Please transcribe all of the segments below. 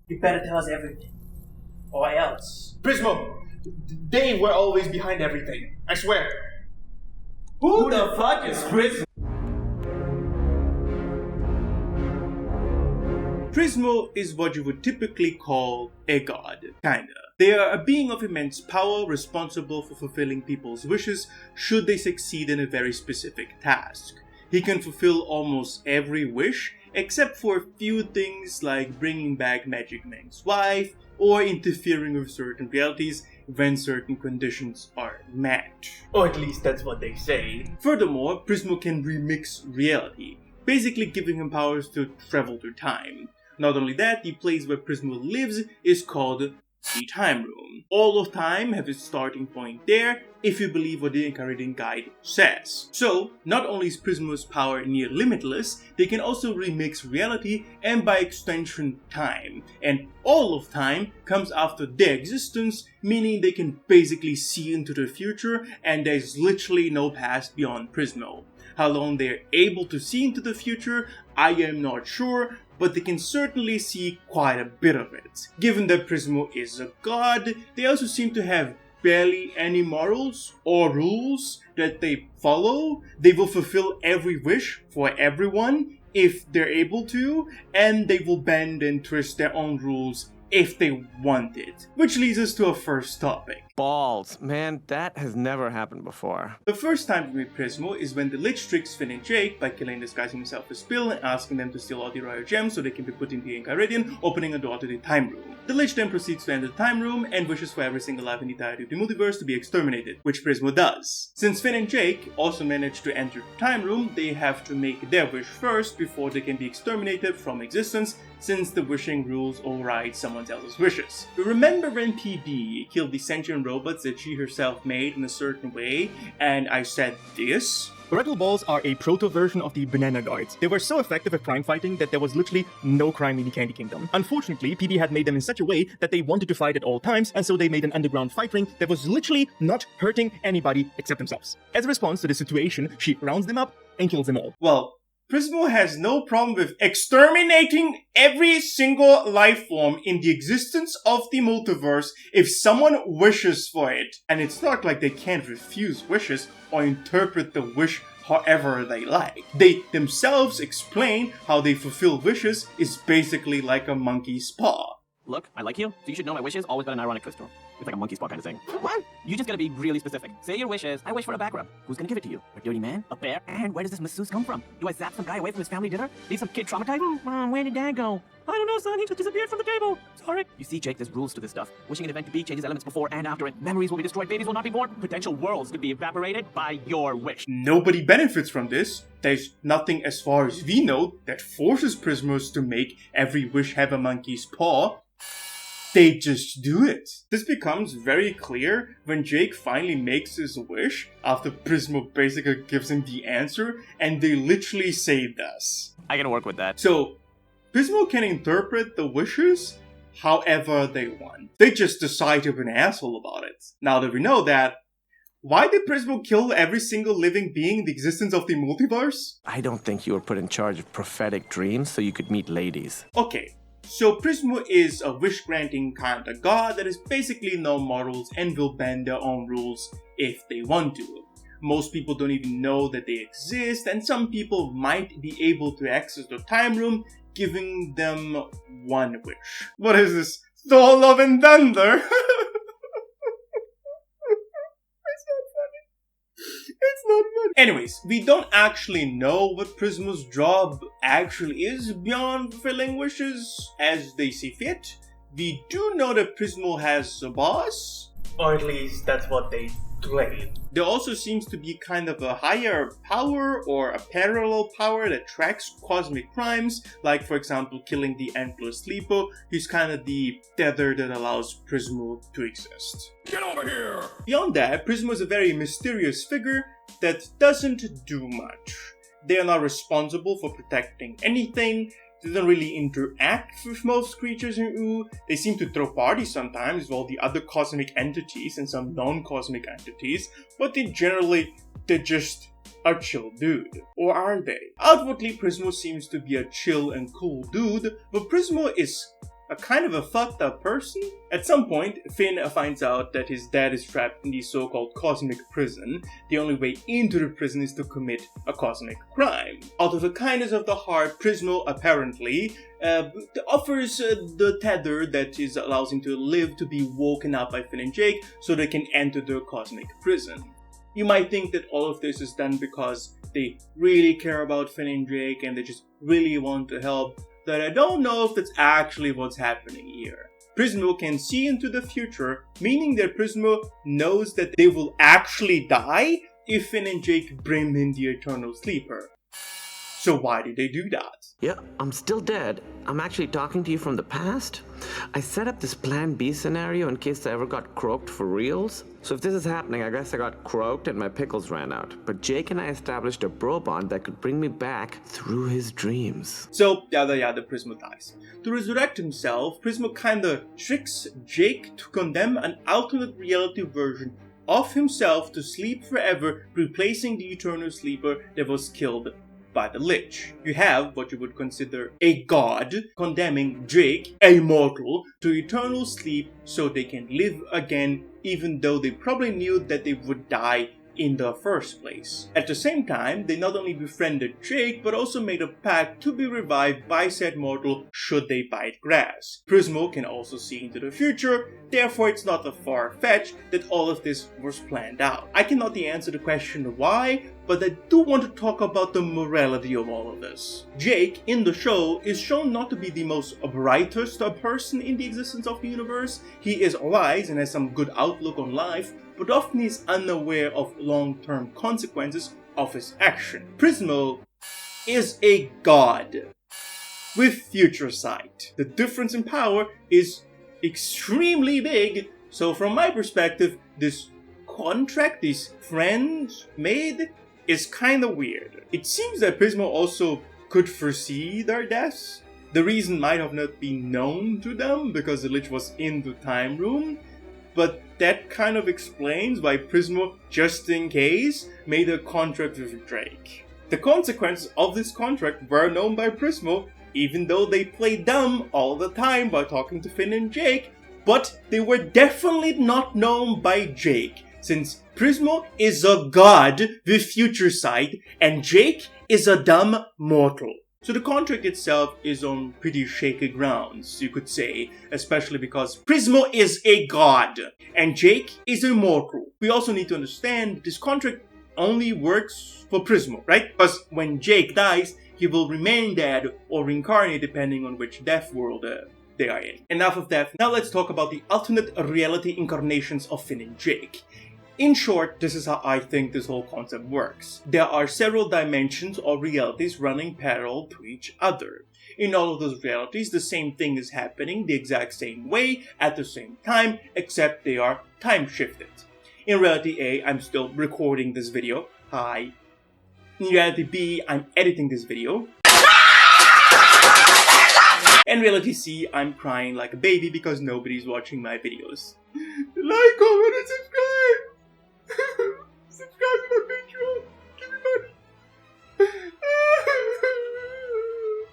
You better tell us everything. Or else. Prismo! They were always behind everything. I swear. Who the fuck is Prismo? Prismo is what you would typically call a god, kinda. They are a being of immense power responsible for fulfilling people's wishes should they succeed in a very specific task. He can fulfill almost every wish, except for a few things like bringing back Magic Mang's wife, or interfering with certain realities when certain conditions are met. Or at least that's what they say. Furthermore, Prismo can remix reality, basically giving him powers to travel through time. Not only that, the place where Prismo lives is called the Time Room. All of time have its starting point there, if you believe what the Hungarian guide says. So, not only is Prismo's power near limitless, they can also remix reality and by extension time. And all of time comes after their existence, meaning they can basically see into the future and there's literally no past beyond Prismo. How long they're able to see into the future, I am not sure, but they can certainly see quite a bit of it. Given that Prismo is a god, they also seem to have barely any morals or rules that they follow. They will fulfill every wish for everyone if they're able to, and they will bend and twist their own rules if they want it. Which leads us to our first topic. Balls. Man, that has never happened before. The first time we meet Prismo is when the Lich tricks Finn and Jake by killing and disguising himself as Bill and asking them to steal all the royal gems so they can be put in the Hungarian, opening a door to the Time Room. The Lich then proceeds to enter the Time Room and wishes for every single life in the entirety of the multiverse to be exterminated, which Prismo does. Since Finn and Jake also managed to enter the Time Room, they have to make their wish first before they can be exterminated from existence, since the wishing rules override someone else's wishes. Remember when PB killed the sentient robots that she herself made in a certain way, and I said this? Rectal balls are a proto-version of the banana guards. They were so effective at crime fighting that there was literally no crime in the Candy Kingdom. Unfortunately, PB had made them in such a way that they wanted to fight at all times, and so they made an underground fight ring that was literally not hurting anybody except themselves. As a response to the situation, she rounds them up and kills them all. Well, Prismo has no problem with exterminating every single life form in the existence of the multiverse if someone wishes for it. And it's not like they can't refuse wishes or interpret the wish however they like. They themselves explain how they fulfill wishes is basically like a monkey's paw. Look, I like you, so you should know my wishes always got an ironic twist to them. It's like a monkey's paw kind of thing. What? You just gotta be really specific. Say your wish is, I wish for a back rub. Who's gonna give it to you? A dirty man? A bear? And where does this masseuse come from? Do I zap some guy away from his family dinner? Leave some kid traumatized? Mom, where did Dad go? I don't know, son. He just disappeared from the table. Sorry. You see, Jake, there's rules to this stuff. Wishing an event to be changes elements before and after it. Memories will be destroyed. Babies will not be born. Potential worlds could be evaporated by your wish. Nobody benefits from this. There's nothing as far as we know that forces Prismos to make every wish have a monkey's paw. They just do it. This becomes very clear when Jake finally makes his wish after Prismo basically gives him the answer, and they literally saved us. I can work with that. So, Prismo can interpret the wishes however they want. They just decide to be an asshole about it. Now that we know that, why did Prismo kill every single living being in the existence of the multiverse? I don't think you were put in charge of prophetic dreams so you could meet ladies. Okay. So Prismo is a wish-granting kind of god that has basically no morals and will bend their own rules if they want to. Most people don't even know that they exist, and some people might be able to access the time room, giving them one wish. What is this? Thor, Love and Thunder? It's not funny. Anyways, we don't actually know what Prismo's job actually is beyond fulfilling wishes as they see fit. We do know that Prismo has a boss. Or at least that's what they claim. There also seems to be kind of a higher power or a parallel power that tracks cosmic crimes, like for example killing the Endless Sleeper, who's kind of the tether that allows Prismo to exist. Get over here! Beyond that, Prismo is a very mysterious figure that doesn't do much. They are not responsible for protecting anything. They don't really interact with most creatures in OO. They seem to throw parties sometimes with all the other cosmic entities and some non-cosmic entities, but they're just a chill dude. Or are they? Outwardly, Prismo seems to be a chill and cool dude, but Prismo is a kind of a fucked up person. At some point, Finn finds out that his dad is trapped in the so-called cosmic prison. The only way into the prison is to commit a cosmic crime. Out of the kindness of the heart, Prismo apparently offers the tether that allows him to live to be woken up by Finn and Jake so they can enter the cosmic prison. You might think that all of this is done because they really care about Finn and Jake and they just really want to help, but I don't know if that's actually what's happening here. Prismo can see into the future, meaning that Prismo knows that they will actually die if Finn and Jake bring in the Eternal Sleeper. So why did they do that? Yeah, I'm still dead. I'm actually talking to you from the past. I set up this plan B scenario in case I ever got croaked for reals. So if this is happening, I guess I got croaked and my pickles ran out. But Jake and I established a bro bond that could bring me back through his dreams. So, yada yada, Prismo dies. To resurrect himself, Prismo kinda tricks Jake to condemn an alternate reality version of himself to sleep forever, replacing the Eternal Sleeper that was killed by the Lich. You have what you would consider a god condemning Jake, a mortal, to eternal sleep so they can live again, even though they probably knew that they would die in the first place. At the same time, they not only befriended Jake, but also made a pact to be revived by said mortal should they bite grass. Prismo can also see into the future, therefore it's not a far-fetched that all of this was planned out. I cannot answer the question why, but I do want to talk about the morality of all of this. Jake, in the show, is shown not to be the most brightest person in the existence of the universe. He is wise and has some good outlook on life, but often is unaware of long-term consequences of his action. Prismo is a god with future sight. The difference in power is extremely big, so from my perspective, this contract these friends made is kinda weird. It seems that Prismo also could foresee their deaths. The reason might have not been known to them because the Lich was in the time room, but that kind of explains why Prismo, just in case, made a contract with Drake. The consequences of this contract were known by Prismo, even though they played dumb all the time by talking to Finn and Jake, but they were definitely not known by Jake, since Prismo is a god with future sight, and Jake is a dumb mortal. So the contract itself is on pretty shaky grounds, you could say, especially because Prismo is a god, and Jake is a mortal. We also need to understand this contract only works for Prismo, right? Because when Jake dies, he will remain dead or reincarnate depending on which death world they are in. Enough of that, now let's talk about the alternate reality incarnations of Finn and Jake. In short, this is how I think this whole concept works. There are several dimensions or realities running parallel to each other. In all of those realities, the same thing is happening the exact same way at the same time, except they are time shifted. In reality A, I'm still recording this video. Hi. In reality B, I'm editing this video. In reality C, I'm crying like a baby because nobody's watching my videos. Like, comment, and subscribe! Subscribe to my Patreon! Give me money!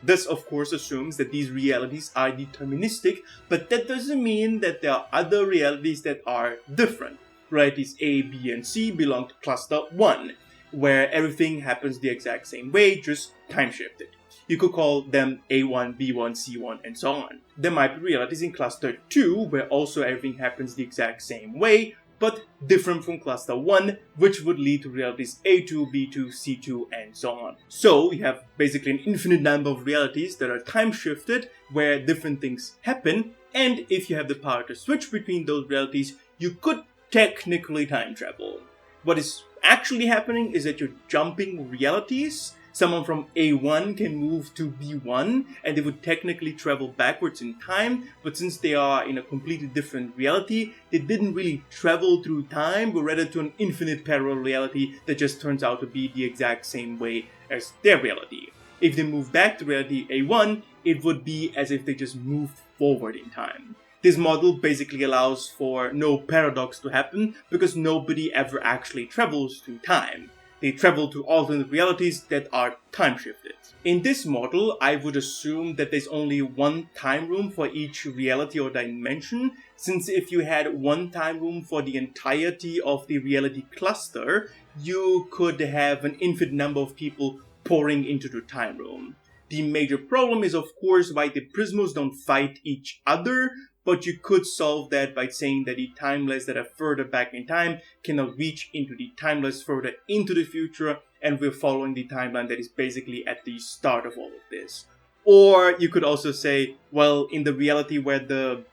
This, of course, assumes that these realities are deterministic, but that doesn't mean that there are other realities that are different. Realities A, B, and C belong to cluster 1, where everything happens the exact same way, just time-shifted. You could call them A1, B1, C1, and so on. There might be realities in cluster 2, where also everything happens the exact same way, but different from cluster 1, which would lead to realities A2, B2, C2, and so on. So you have basically an infinite number of realities that are time-shifted, where different things happen, and if you have the power to switch between those realities, you could technically time travel. What is actually happening is that you're jumping realities. Someone from A1 can move to B1 and they would technically travel backwards in time, but since they are in a completely different reality, they didn't really travel through time, but rather to an infinite parallel reality that just turns out to be the exact same way as their reality. If they move back to reality A1, it would be as if they just moved forward in time. This model basically allows for no paradox to happen because nobody ever actually travels through time. They travel to alternate realities that are time-shifted. In this model, I would assume that there's only one time room for each reality or dimension, since if you had one time room for the entirety of the reality cluster, you could have an infinite number of people pouring into the time room. The major problem is, of course, why the Prismos don't fight each other, but you could solve that by saying that the timeless that are further back in time cannot reach into the timeless further into the future, and we're following the timeline that is basically at the start of all of this. Or you could also say, well, in the reality where the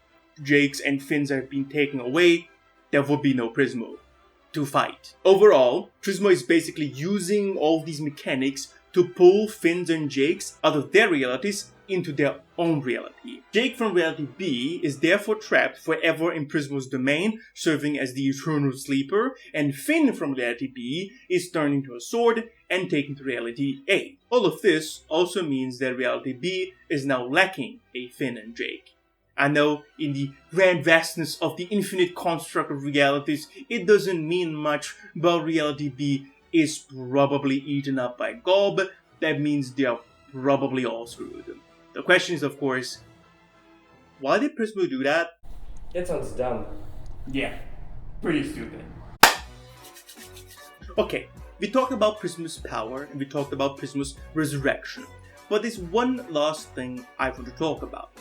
Jakes and Finns have been taken away, there would be no Prismo to fight. Overall, Prismo is basically using all these mechanics to pull Finns and Jakes out of their realities into their own reality. Jake from reality B is therefore trapped forever in Prismo's domain, serving as the eternal sleeper, and Finn from reality B is turned into a sword and taken to reality A. All of this also means that reality B is now lacking a Finn and Jake. I know in the grand vastness of the infinite construct of realities, it doesn't mean much, but reality B is probably eaten up by Gob. That means they are probably all screwed. The question is, of course, why did Prismo do that? That sounds dumb. Yeah, pretty stupid. Okay, we talked about Prismo's power and we talked about Prismo's resurrection, but there's one last thing I want to talk about.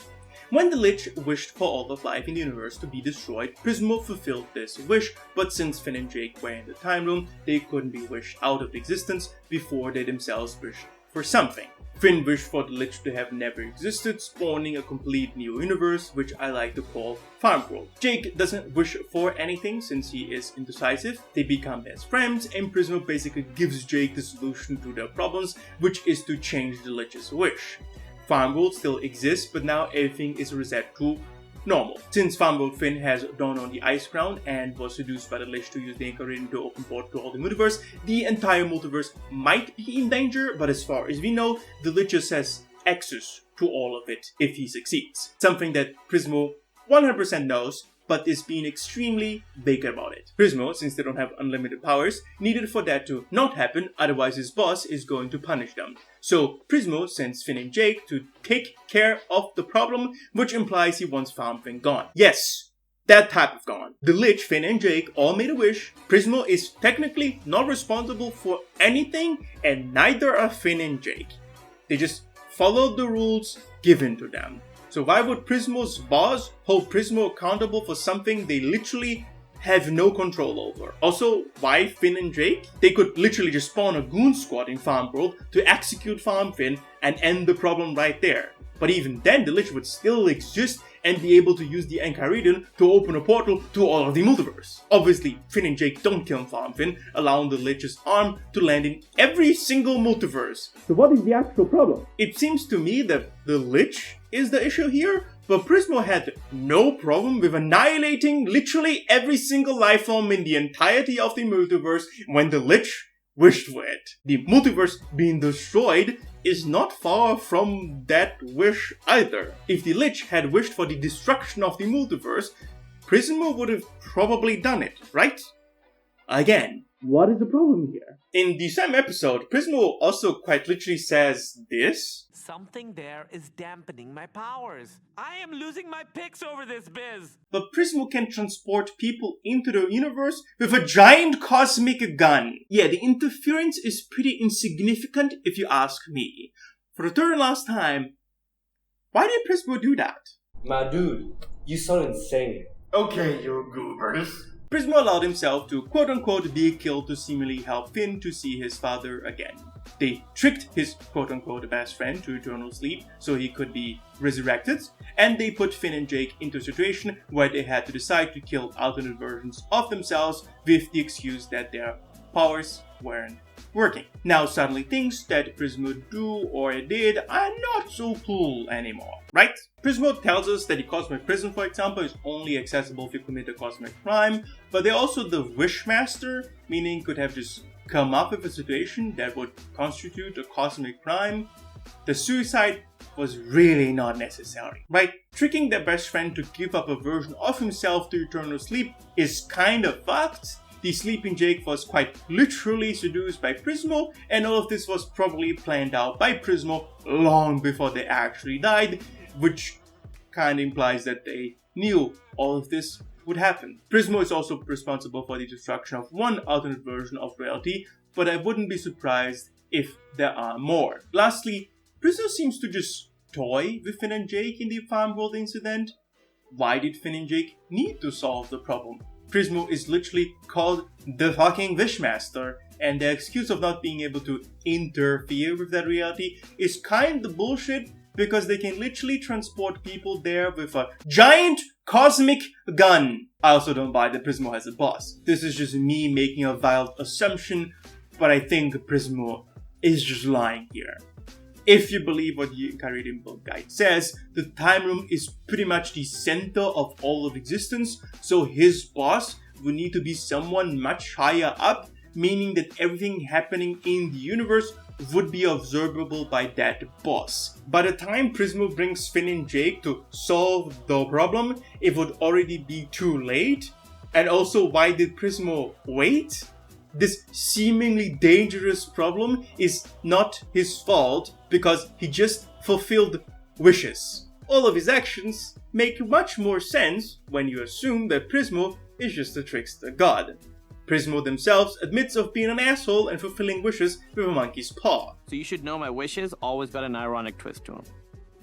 When the Lich wished for all of life in the universe to be destroyed, Prismo fulfilled this wish, but since Finn and Jake were in the time room, they couldn't be wished out of existence before they themselves wished for something. Finn wished for the Lich to have never existed, spawning a complete new universe, which I like to call Farm World. Jake doesn't wish for anything since he is indecisive. They become best friends, and Prismo basically gives Jake the solution to their problems, which is to change the Lich's wish. Farm World still exists, but now everything is reset to normal. Since Farm World Finn has dawned on the Ice Crown and was seduced by the Lich to use the Hungarian to open port to all the multiverse, the entire multiverse might be in danger, but as far as we know, the Lich just has access to all of it if he succeeds. Something that Prismo 100% knows, but is being extremely vague about it. Prismo, since they don't have unlimited powers, needed for that to not happen, otherwise his boss is going to punish them. So Prismo sends Finn and Jake to take care of the problem, which implies he wants Farm Finn gone. Yes, that type of gone. The Lich, Finn and Jake all made a wish. Prismo is technically not responsible for anything, and neither are Finn and Jake. They just followed the rules given to them. So why would Prismo's boss hold Prismo accountable for something they literally have no control over? Also, why Finn and Jake? They could literally just spawn a goon squad in Farm World to execute Farm Finn and end the problem right there. But even then, the Lich would still exist and be able to use the Hungarian to open a portal to all of the multiverse. Obviously, Finn and Jake don't kill Farm Finn, allowing the Lich's arm to land in every single multiverse. So what is the actual problem? It seems to me that the Lich is the issue here, but Prismo had no problem with annihilating literally every single life form in the entirety of the multiverse when the Lich wished for it. The multiverse being destroyed is not far from that wish either. If the Lich had wished for the destruction of the multiverse, Prismo would have probably done it, right? Again, what is the problem here? In the same episode, Prismo also quite literally says this. Something there is dampening my powers. I am losing my picks over this biz. But Prismo can transport people into the universe with a giant cosmic gun. Yeah, the interference is pretty insignificant if you ask me. For the third and last time, why did Prismo do that? My dude, you sound insane. Okay, you goobers. Prismo allowed himself to quote-unquote be killed to seemingly help Finn to see his father again. They tricked his quote-unquote best friend to eternal sleep so he could be resurrected, and they put Finn and Jake into a situation where they had to decide to kill alternate versions of themselves with the excuse that their powers weren't working. Now suddenly things that Prismo do or did are not so cool anymore, right? Prismo tells us that the cosmic prison, for example, is only accessible if you commit a cosmic crime, but they're also the Wishmaster, meaning could have just come up with a situation that would constitute a cosmic crime. The suicide was really not necessary, right? Tricking their best friend to give up a version of himself to eternal sleep is kind of fucked, the sleeping Jake was quite literally seduced by Prismo, and all of this was probably planned out by Prismo long before they actually died, which kind of implies that they knew all of this would happen. Prismo is also responsible for the destruction of one alternate version of reality, but I wouldn't be surprised if there are more. Lastly, Prismo seems to just toy with Finn and Jake in the farm world incident. Why did Finn and Jake need to solve the problem? Prismo is literally called the fucking Wishmaster, and the excuse of not being able to interfere with that reality is kind of bullshit, because they can literally transport people there with a giant cosmic gun. I also don't buy that Prismo has a boss. This is just me making a wild assumption, but I think Prismo is just lying here. If you believe what the Hungarian book guide says, the time room is pretty much the center of all of existence, so his boss would need to be someone much higher up, meaning that everything happening in the universe would be observable by that boss. By the time Prismo brings Finn and Jake to solve the problem, it would already be too late. And also, why did Prismo wait? This seemingly dangerous problem is not his fault, because he just fulfilled wishes. All of his actions make much more sense when you assume that Prismo is just a trickster god. Prismo themselves admits of being an asshole and fulfilling wishes with a monkey's paw. So you should know my wishes always got an ironic twist to them.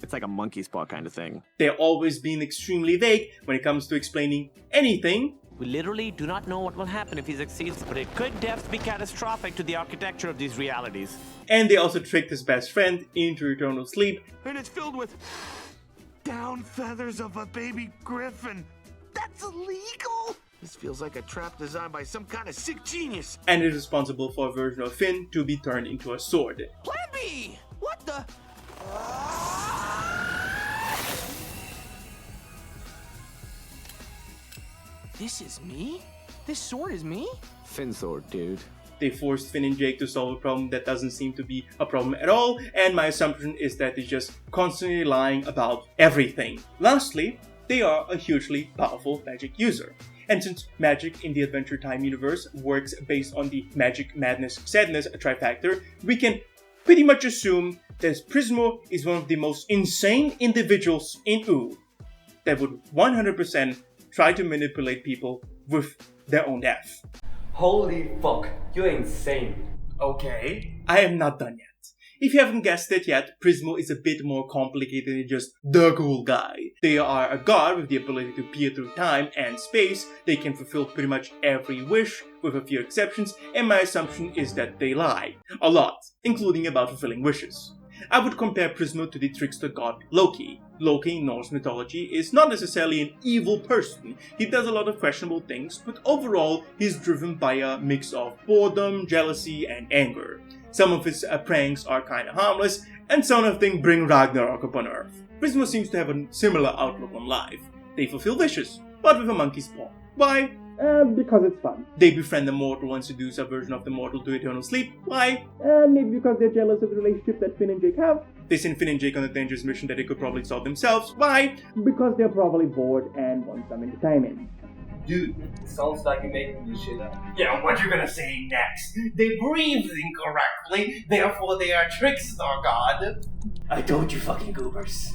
It's like a monkey's paw kind of thing. They're always being extremely vague when it comes to explaining anything. We literally do not know what will happen if he succeeds, but it could definitely be catastrophic to the architecture of these realities. And they also tricked his best friend into eternal sleep. And it's filled with down feathers of a baby griffin. That's illegal! This feels like a trap designed by some kind of sick genius. And is responsible for a version of Finn to be turned into a sword. Plan B! What the? This is me? This sword is me? Fin sword, dude. They forced Finn and Jake to solve a problem that doesn't seem to be a problem at all, and my assumption is that they're just constantly lying about everything. Lastly, they are a hugely powerful magic user. And since magic in the Adventure Time universe works based on the magic, madness, sadness trifactor, we can pretty much assume that Prismo is one of the most insane individuals in OO that would 100% try to manipulate people with their own death. Holy fuck, you're insane. Okay, I am not done yet. If you haven't guessed it yet, Prismo is a bit more complicated than just the cool guy. They are a god with the ability to peer through time and space. They can fulfill pretty much every wish, with a few exceptions, and my assumption is that they lie. A lot, including about fulfilling wishes. I would compare Prismo to the trickster god Loki. Loki in Norse mythology is not necessarily an evil person. He does a lot of questionable things, but overall he's driven by a mix of boredom, jealousy, and anger. Some of his pranks are kinda harmless, and some of them bring Ragnarok upon Earth. Prismo seems to have a similar outlook on life. They fulfill wishes, but with a monkey's paw. Why? Because it's fun. They befriend the mortal and seduce a version of the mortal to eternal sleep. Why? Maybe because they're jealous of the relationship that Finn and Jake have. They send Finn and Jake on a dangerous mission that they could probably solve themselves. Why? Because they're probably bored and want some entertainment. Dude, it sounds like you're making this shit up. Yeah, what you gonna say next? They breathe incorrectly, therefore they are trickster god. I told you fucking goobers.